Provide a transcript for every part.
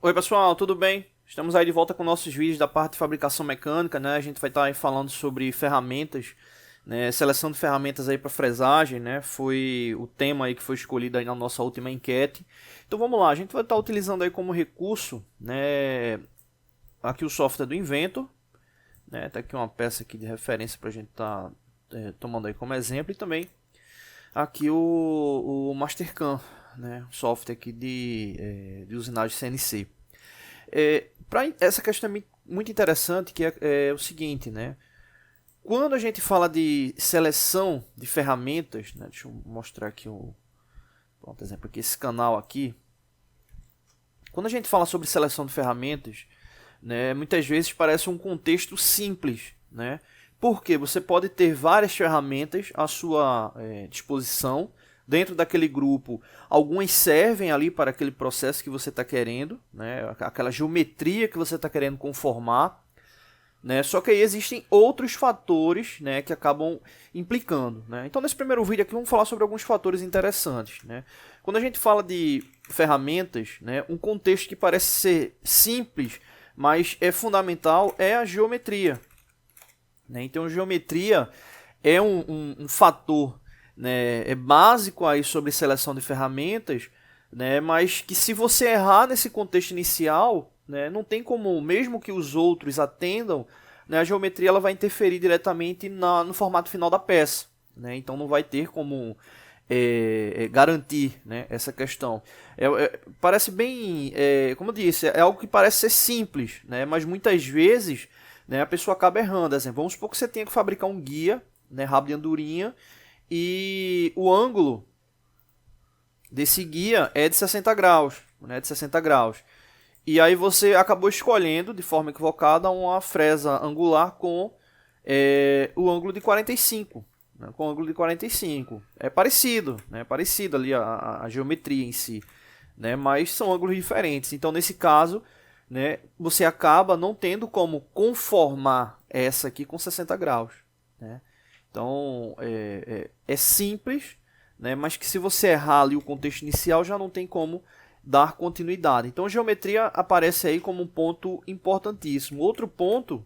Oi pessoal, tudo bem? Estamos aí de volta com nossos vídeos da parte de fabricação mecânica, né? A gente vai estar aí falando sobre ferramentas, né? Seleção de ferramentas aí para fresagem, né? Foi o tema aí que foi escolhido aí na nossa última enquete. Então vamos lá, a gente vai estar utilizando aí como recurso, né? Aqui o software do Inventor, né? Tá aqui uma peça aqui de referência para a gente estar tomando aí como exemplo e também aqui o Mastercam, né? Software aqui de usinagem CNC. Essa questão é muito interessante, que é o seguinte, né? Quando a gente fala de seleção de ferramentas, né? Deixa eu mostrar aqui por exemplo, aqui esse canal aqui. Quando a gente fala sobre seleção de ferramentas, né? Muitas vezes parece um contexto simples, né? Porque você pode ter várias ferramentas à sua disposição. Dentro daquele grupo, algumas servem ali para aquele processo que você está querendo, né? Aquela geometria que você está querendo conformar, né? Só que aí existem outros fatores, né, que acabam implicando, né? Então nesse primeiro vídeo aqui vamos falar sobre alguns fatores interessantes, né? Quando a gente fala de ferramentas, né, um contexto que parece ser simples, mas é fundamental, é a geometria, né? Então geometria é um fator, né, é básico aí sobre seleção de ferramentas, né, mas que se você errar nesse contexto inicial, né, não tem como, mesmo que os outros atendam, né, a geometria ela vai interferir diretamente no formato final da peça, né, então não vai ter como garantir, né, essa questão. Parece bem, como eu disse, é algo que parece ser simples, né, mas muitas vezes, né, a pessoa acaba errando. Assim, vamos supor que você tenha que fabricar um guia, né, rabo de andorinha, e o ângulo desse guia é de 60 graus, né, de 60 graus. E aí você acabou escolhendo de forma equivocada uma fresa angular com o ângulo de 45, né, com o ângulo de 45. É parecido, né, parecido ali a geometria em si, né, mas são ângulos diferentes. Então nesse caso, né, você acaba não tendo como conformar essa aqui com 60 graus, né. Então, é simples, né, mas que se você errar ali o contexto inicial, já não tem como dar continuidade. Então, a geometria aparece aí como um ponto importantíssimo. Outro ponto,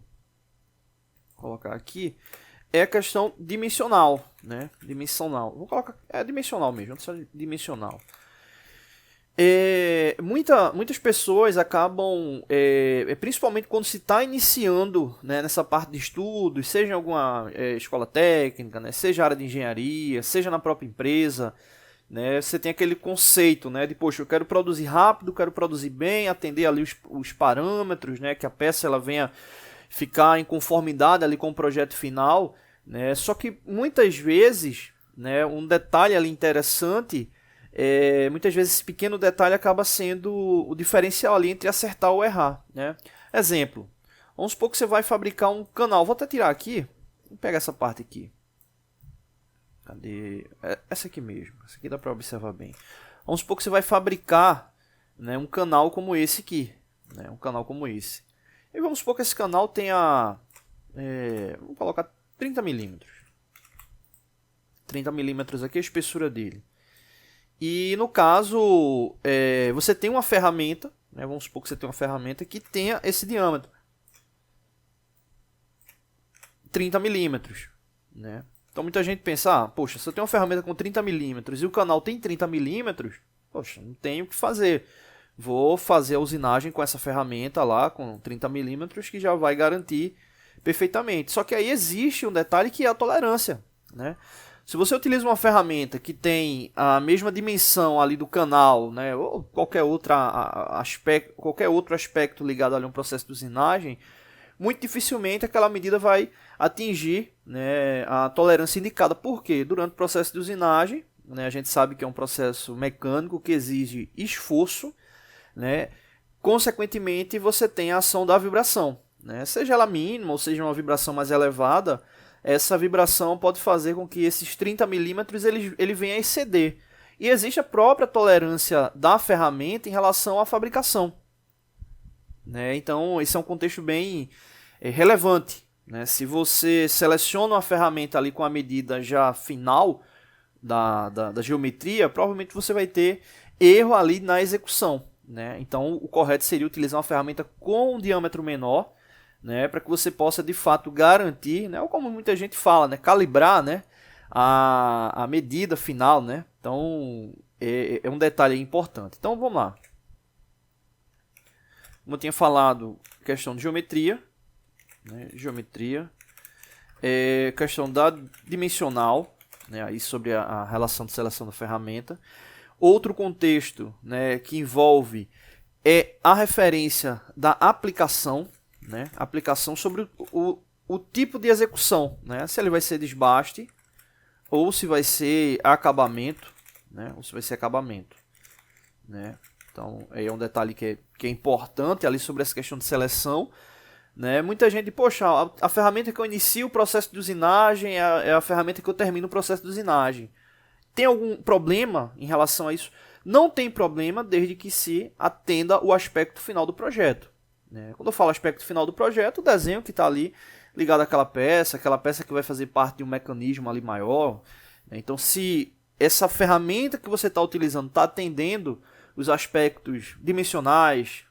vou colocar aqui, é a questão dimensional, né? Dimensional. Vou colocar, dimensional mesmo, dimensional. Muitas pessoas acabam, principalmente quando se está iniciando, né, nessa parte de estudos, seja em alguma escola técnica, né, seja área de engenharia, seja na própria empresa, né, você tem aquele conceito, né, de, poxa, eu quero produzir rápido, quero produzir bem, atender ali os parâmetros, né, que a peça ela venha ficar em conformidade ali com o projeto final, né, só que muitas vezes, né, um detalhe ali interessante, muitas vezes esse pequeno detalhe acaba sendo o diferencial ali entre acertar ou errar, né? Exemplo, vamos supor que você vai fabricar um canal. Vou até tirar aqui, vou pegar essa parte aqui. Cadê? Essa aqui mesmo, essa aqui dá para observar bem. Vamos supor que você vai fabricar, né, um canal como esse aqui, né, um canal como esse. E vamos supor que esse canal tenha, vamos colocar 30 milímetros. 30 milímetros aqui é a espessura dele. E no caso, você tem uma ferramenta, né, vamos supor que você tem uma ferramenta que tenha esse diâmetro. 30 milímetros. Né? Então muita gente pensa, poxa, se eu tenho uma ferramenta com 30 milímetros e o canal tem 30 milímetros, poxa, não tenho o que fazer. Vou fazer a usinagem com essa ferramenta lá, com 30 milímetros, que já vai garantir perfeitamente. Só que aí existe um detalhe que é a tolerância, né? Se você utiliza uma ferramenta que tem a mesma dimensão ali do canal, né, ou qualquer outro aspecto ligado ali a um processo de usinagem, muito dificilmente aquela medida vai atingir, né, a tolerância indicada. Por quê? Durante o processo de usinagem, né, a gente sabe que é um processo mecânico que exige esforço, né, consequentemente você tem a ação da vibração, né, seja ela mínima ou seja uma vibração mais elevada. Essa vibração pode fazer com que esses 30 milímetros ele venha a exceder. E existe a própria tolerância da ferramenta em relação à fabricação, né? Então, esse é um contexto bem relevante, né? Se você seleciona uma ferramenta ali com a medida já final da geometria, provavelmente você vai ter erro ali na execução, né? Então o correto seria utilizar uma ferramenta com um diâmetro menor, né, para que você possa de fato garantir, né, ou como muita gente fala, né, calibrar, né, a medida final, né? Então é um detalhe importante. Então vamos lá. Como eu tinha falado, questão de geometria, né, questão da dimensional, né, aí sobre a relação de seleção da ferramenta. Outro contexto, né, que envolve a referência da aplicação, né, aplicação sobre o tipo de execução, né, se ele vai ser desbaste ou se vai ser acabamento, né, ou se vai ser acabamento, né. Então, aí é um detalhe que é importante ali sobre essa questão de seleção, né. Muita gente, poxa, a ferramenta que eu inicio o processo de usinagem é a ferramenta que eu termino o processo de usinagem. Tem algum problema em relação a isso? Não tem problema, desde que se atenda o aspecto final do projeto, né? Quando eu falo aspecto final do projeto, o desenho que está ali ligado àquela peça que vai fazer parte de um mecanismo ali maior, né? Então, se essa ferramenta que você está utilizando está atendendo os aspectos dimensionais,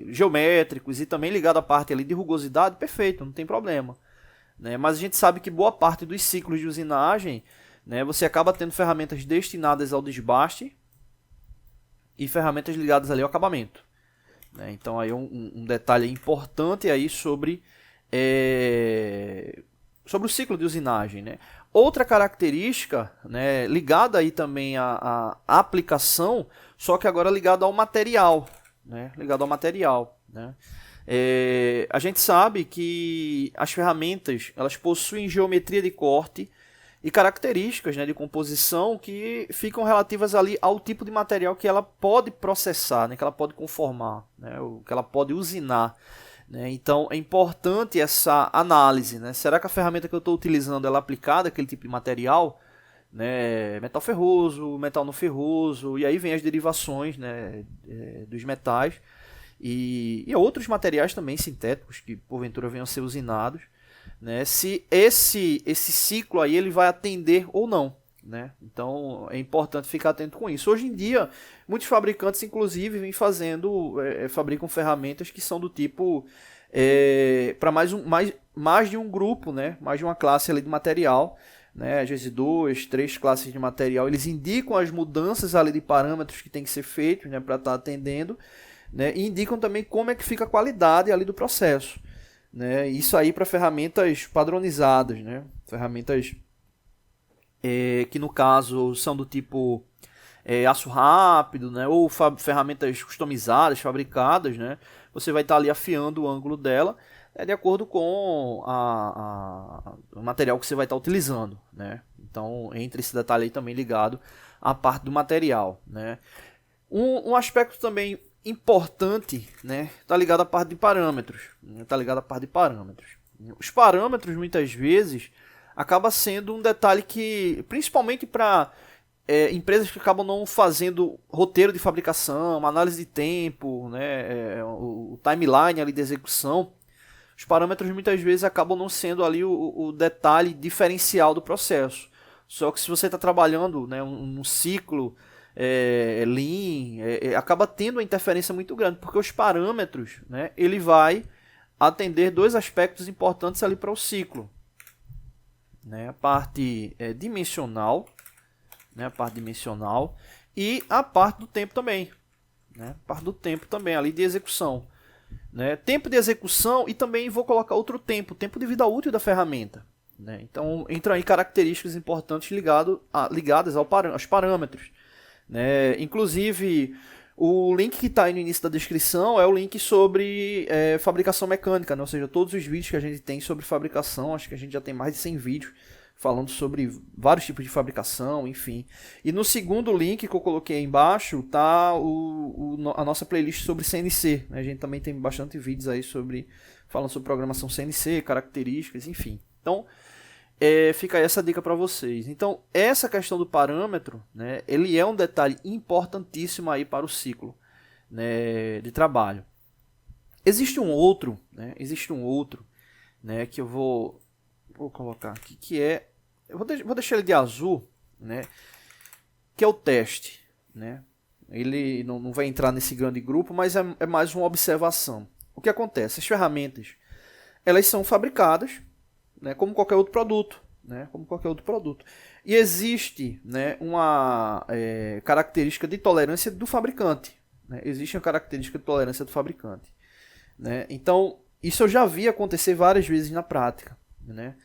geométricos e também ligado à parte ali de rugosidade, perfeito, não tem problema, né? Mas a gente sabe que boa parte dos ciclos de usinagem, né, você acaba tendo ferramentas destinadas ao desbaste e ferramentas ligadas ali ao acabamento, né? Então aí um detalhe importante aí sobre o ciclo de usinagem, né? Outra característica, né, ligada aí também à aplicação, só que agora ligada ao material, né? Ligado ao material, né? A gente sabe que as ferramentas elas possuem geometria de corte e características, né, de composição que ficam relativas ali ao tipo de material que ela pode processar, né, que ela pode conformar, né, que ela pode usinar, né? Então é importante essa análise, né? Será que a ferramenta que eu estou utilizando ela é aplicada àquele tipo de material, né, metal ferroso, metal não ferroso, e aí vem as derivações, né, dos metais e outros materiais também sintéticos que porventura venham a ser usinados, né, se esse ciclo aí ele vai atender ou não, né? Então é importante ficar atento com isso. Hoje em dia, muitos fabricantes, inclusive, vêm fabricam ferramentas que são do tipo para mais de um grupo, né? Mais de uma classe ali de material, né? Às vezes 2, 3 classes de material. Eles indicam as mudanças ali de parâmetros que tem que ser feitos, né? Para estar atendendo, né? E indicam também como é que fica a qualidade ali do processo, né? Isso aí para ferramentas padronizadas, né? Ferramentas que no caso são do tipo aço rápido, né? Ou ferramentas customizadas, fabricadas, né? Você vai estar ali afiando o ângulo dela de acordo com o material que você vai estar utilizando, né? Então entra esse detalhe aí também ligado à parte do material, né? Um aspecto também importante, né, tá ligado à parte de parâmetros, né, Os parâmetros muitas vezes acaba sendo um detalhe que, principalmente para empresas que acabam não fazendo roteiro de fabricação, uma análise de tempo, né, o timeline ali de execução, os parâmetros muitas vezes acabam não sendo ali o detalhe diferencial do processo. Só que se você está trabalhando, né, um ciclo Lean, acaba tendo uma interferência muito grande, porque os parâmetros, né, ele vai atender dois aspectos importantes ali para o ciclo, né, a parte dimensional, né, a parte dimensional e a parte do tempo também, né, a parte do tempo também ali de execução, né, tempo de execução e também vou colocar outro tempo de vida útil da ferramenta, né. Então entram aí características importantes ligadas aos parâmetros, né? Inclusive, o link que está aí no início da descrição é o link sobre fabricação mecânica, né? Ou seja, todos os vídeos que a gente tem sobre fabricação, acho que a gente já tem mais de 100 vídeos falando sobre vários tipos de fabricação, enfim. E no segundo link que eu coloquei aí embaixo está a nossa playlist sobre CNC, né? A gente também tem bastante vídeos aí falando sobre programação CNC, características, enfim. Então, fica aí essa dica para vocês. Então, essa questão do parâmetro, né, ele é um detalhe importantíssimo aí para o ciclo, né, de trabalho. Existe um outro, né, que eu vou colocar aqui, eu vou deixar ele de azul, né, que é o teste, né. Ele não vai entrar nesse grande grupo, mas é mais uma observação. O que acontece? As ferramentas, elas são fabricadas, né, como qualquer outro produto. Né, como qualquer outro produto. E existe, né, uma característica de tolerância do fabricante. Né? Existe uma característica de tolerância do fabricante. Né? Então, isso eu já vi acontecer várias vezes na prática. Né?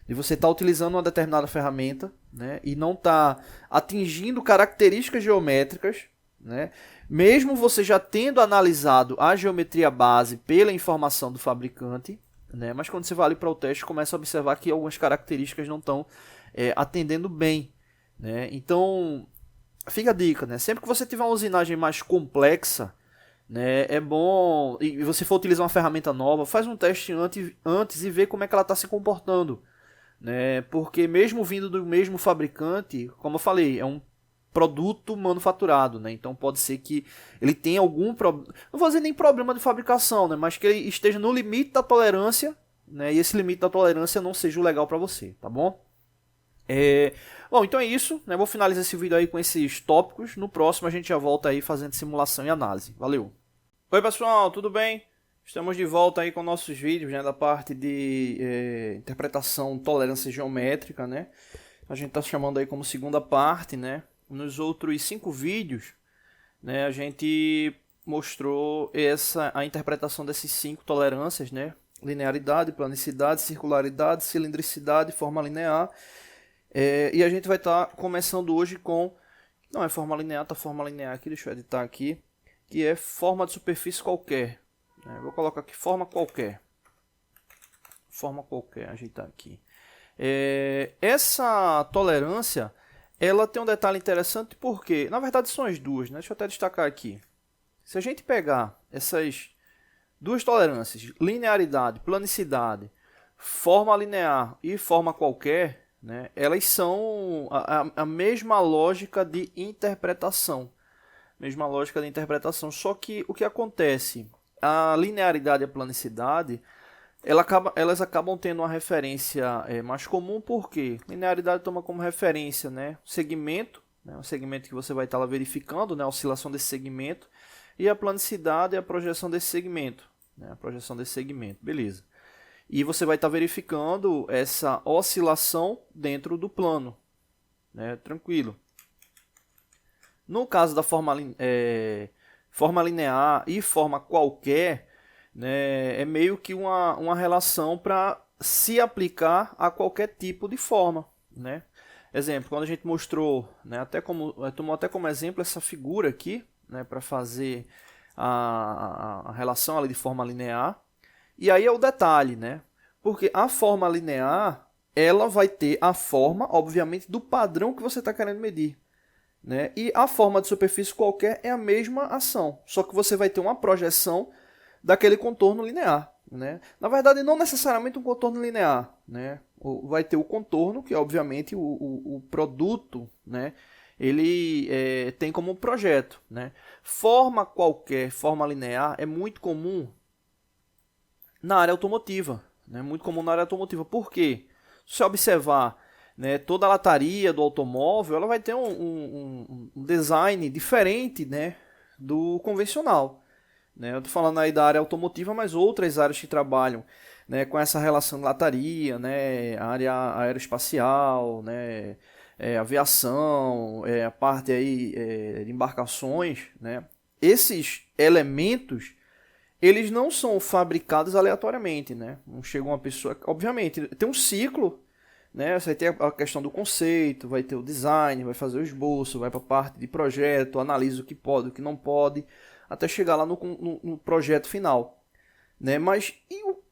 De você estar utilizando uma determinada ferramenta, né, e não estar atingindo características geométricas, né, mesmo você já tendo analisado a geometria base pela informação do fabricante, né, mas quando você vai ali para o teste, começa a observar que algumas características não estão atendendo bem. Né? Então, fica a dica, né? Sempre que você tiver uma usinagem mais complexa, né, é bom, e você for utilizar uma ferramenta nova, faz um teste antes e vê como é que ela está se comportando. Né? Porque mesmo vindo do mesmo fabricante, como eu falei, é um produto manufaturado, né? Então pode ser que ele tenha algum problema, não vou dizer nem problema de fabricação, né? Mas que ele esteja no limite da tolerância, né? E esse limite da tolerância não seja o legal para você, tá bom? Bom, então é isso, né? Vou finalizar esse vídeo aí com esses tópicos. No próximo a gente já volta aí fazendo simulação e análise. Valeu! Oi pessoal, tudo bem? Estamos de volta aí com nossos vídeos, né, da parte de interpretação tolerância geométrica, né? A gente está chamando aí como segunda parte, né? Nos outros 5 vídeos, né, a gente mostrou a interpretação dessas 5 tolerâncias, né? Linearidade, planicidade, circularidade, cilindricidade, forma linear. E a gente vai estar começando hoje com... Não é forma linear, tá forma linear aqui, deixa eu editar aqui. Que é forma de superfície qualquer. Vou colocar aqui forma qualquer. Forma qualquer, ajeitar aqui. Essa tolerância, ela tem um detalhe interessante porque, na verdade, são as duas, né? Deixa eu até destacar aqui. Se a gente pegar essas duas tolerâncias, linearidade, planicidade, forma linear e forma qualquer, né? Elas são a mesma lógica de interpretação. Mesma lógica de interpretação, só que o que acontece? A linearidade e a planicidade, elas acabam tendo uma referência mais comum, porque linearidade toma como referência, né, o segmento que você vai estar lá verificando, né, a oscilação desse segmento, e a planicidade é a projeção desse segmento, né, a projeção desse segmento, beleza. E você vai estar verificando essa oscilação dentro do plano, né, tranquilo. No caso da forma linear e forma qualquer, né, é meio que uma relação para se aplicar a qualquer tipo de forma. Né? Exemplo, quando a gente mostrou, né, tomou até como exemplo essa figura aqui, né, para fazer a relação ali de forma linear. E aí é o detalhe, né? Porque a forma linear, ela vai ter a forma, obviamente, do padrão que você está querendo medir. Né? E a forma de superfície qualquer é a mesma ação, só que você vai ter uma projeção daquele contorno linear. Né? Na verdade, não necessariamente um contorno linear. Né? Vai ter o contorno, que obviamente o produto, né, ele tem como projeto. Né? Forma qualquer, forma linear, é muito comum na área automotiva. Né? Muito comum na área automotiva. Por quê? Se você observar, né, toda a lataria do automóvel, ela vai ter um design diferente, né, do convencional. Né? Eu estou falando aí da área automotiva, mas outras áreas que trabalham, né, com essa relação de lataria, né, a área aeroespacial, né, aviação, a parte aí, de embarcações, né? Esses elementos, eles não são fabricados aleatoriamente. Né? Não chega uma pessoa... Obviamente, tem um ciclo. Né? Você vai ter a questão do conceito, vai ter o design, vai fazer o esboço, vai para a parte de projeto, analisa o que pode, o que não pode, até chegar lá no projeto final. Né? Mas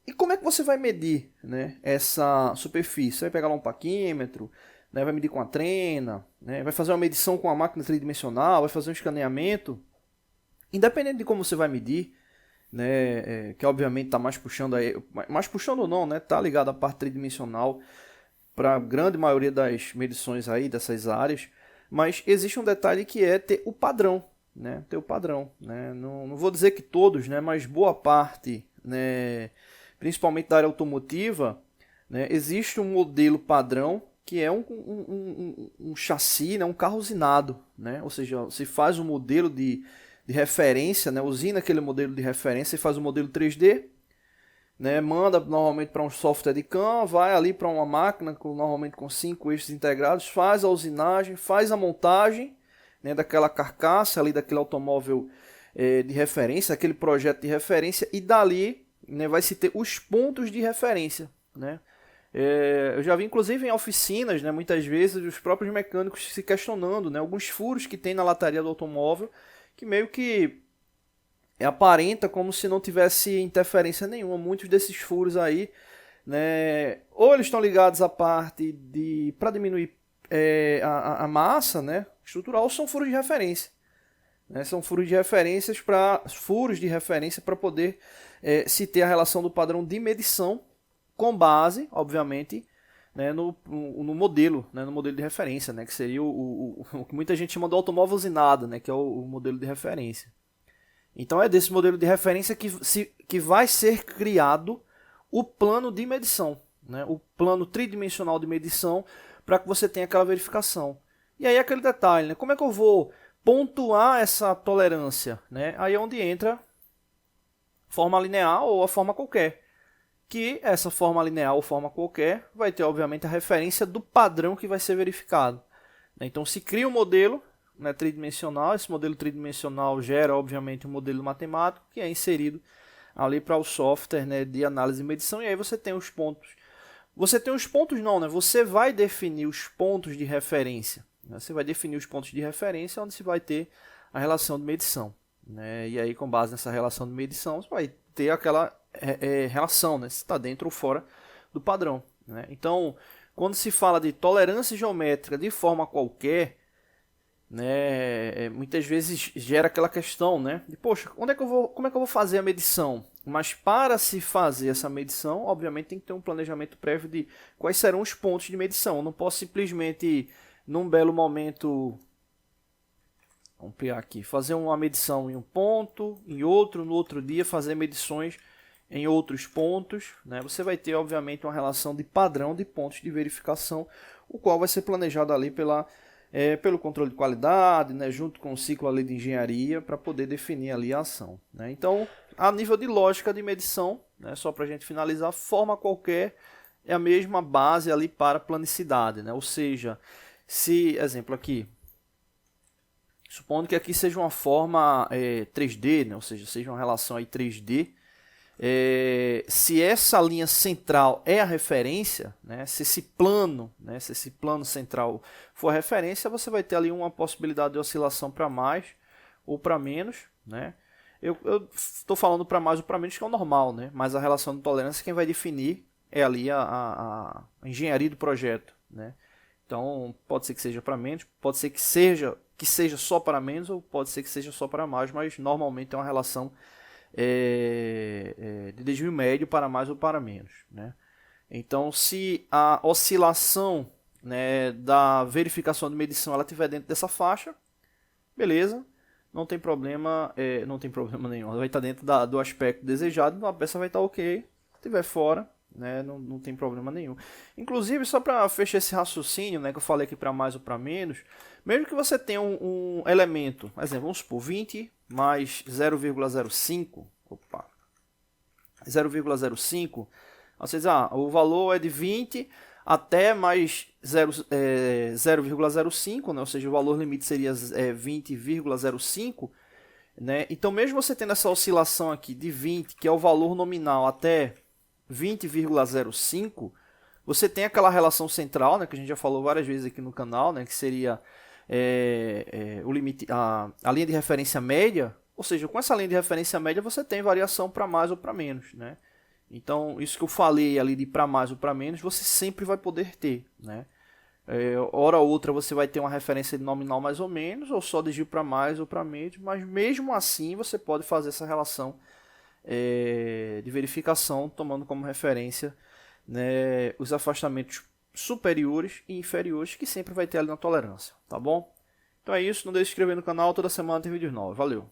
e como é que você vai medir, né, essa superfície? Você vai pegar lá um paquímetro, né, vai medir com a trena, né, vai fazer uma medição com a máquina tridimensional, vai fazer um escaneamento. Independente de como você vai medir, né, que obviamente está mais puxando ou não, né, tá ligado à parte tridimensional, para a grande maioria das medições aí dessas áreas, mas existe um detalhe que é ter o padrão, né? Ter o padrão, né? Não vou dizer que todos, né? Mas boa parte, né? Principalmente da área automotiva, né? Existe um modelo padrão que é um chassi, né, um carro usinado, né? Ou seja, você faz um modelo de referência, né, usina aquele modelo de referência e faz um modelo 3D, né, manda normalmente para um software de CAM, vai ali para uma máquina normalmente com 5 eixos integrados, faz a usinagem, faz a montagem, né, daquela carcaça ali, daquele automóvel de referência, aquele projeto de referência, e dali, né, vai se ter os pontos de referência, né? Eu já vi inclusive em oficinas, né, muitas vezes os próprios mecânicos se questionando, né, alguns furos que tem na lataria do automóvel que meio que aparenta como se não tivesse interferência nenhuma. Muitos desses furos aí, né, ou eles estão ligados à parte de para diminuir a massa, né, estrutural, ou são furos de referência, né, são furos de referências para poder se ter a relação do padrão de medição com base, obviamente, né, no modelo, né, no modelo de referência, né, que seria o que muita gente chama do automóvel usinado, né, que é o modelo de referência. Então é desse modelo de referência que vai ser criado o plano de medição, né, o plano tridimensional de medição, para que você tenha aquela verificação. E aí aquele detalhe, né, como é que eu vou pontuar essa tolerância? Né? Aí é onde entra forma linear ou a forma qualquer. Que essa forma linear ou forma qualquer vai ter, obviamente, a referência do padrão que vai ser verificado. Então, se cria um modelo, né, tridimensional, esse modelo tridimensional gera, obviamente, um modelo matemático que é inserido ali para o software, né, de análise e medição, e aí você tem os pontos. Você tem os pontos não, né? Você vai definir os pontos de referência. Né? Você vai definir os pontos de referência onde se vai ter a relação de medição. Né? E aí, com base nessa relação de medição, você vai ter aquela relação, né? Se está dentro ou fora do padrão. Né? Então, quando se fala de tolerância geométrica de forma qualquer, né, muitas vezes gera aquela questão, né, de poxa, como é que eu vou fazer a medição? Mas para se fazer essa medição, obviamente tem que ter um planejamento prévio de quais serão os pontos de medição. Eu não posso simplesmente, num belo momento, vamos pegar aqui, fazer uma medição em um ponto, em outro, no outro dia fazer medições em outros pontos, né? Você vai ter, obviamente, uma relação de padrão de pontos de verificação, o qual vai ser planejado ali pelo controle de qualidade, né? Junto com o ciclo ali de engenharia, para poder definir ali a ação. Né? Então, a nível de lógica de medição, né? Só para a gente finalizar, forma qualquer é a mesma base ali para planicidade. Né? Ou seja, se, exemplo aqui, supondo que aqui seja uma forma 3D, né? Ou seja uma relação aí 3D, se essa linha central é a referência, né, se esse plano central for a referência, você vai ter ali uma possibilidade de oscilação para mais ou para menos. Né? Eu estou falando para mais ou para menos, que é o normal, né? Mas a relação de tolerância quem vai definir é ali a engenharia do projeto. Né? Então pode ser que seja para menos, pode ser que seja só para menos, ou pode ser que seja só para mais, mas normalmente é uma relação de desvio médio para mais ou para menos. Né? Então, se a oscilação, né, da verificação de medição ela estiver dentro dessa faixa, beleza, não tem problema nenhum. Ela vai estar dentro do aspecto desejado, a peça vai estar ok. Se estiver fora, né, não tem problema nenhum. Inclusive, só para fechar esse raciocínio, né, que eu falei aqui para mais ou para menos, mesmo que você tenha um elemento, exemplo, vamos supor, 20 mais 0,05, 0,05, ou seja, o valor é de 20 até mais 0,05, né? Ou seja, o valor limite seria 20,05, né? Então, mesmo você tendo essa oscilação aqui de 20, que é o valor nominal, até 20,05, você tem aquela relação central, né, que a gente já falou várias vezes aqui no canal, né, que seria o limite, a linha de referência média. Ou seja, com essa linha de referência média você tem variação para mais ou para menos. Né? Então, isso que eu falei ali de para mais ou para menos, você sempre vai poder ter. Né? Hora ou outra você vai ter uma referência de nominal mais ou menos, ou só desvio para mais ou para menos, mas mesmo assim você pode fazer essa relação de verificação, tomando como referência, né, os afastamentos superiores e inferiores, que sempre vai ter ali na tolerância, tá bom? Então é isso, não deixe de se inscrever no canal, toda semana tem vídeos novos, valeu!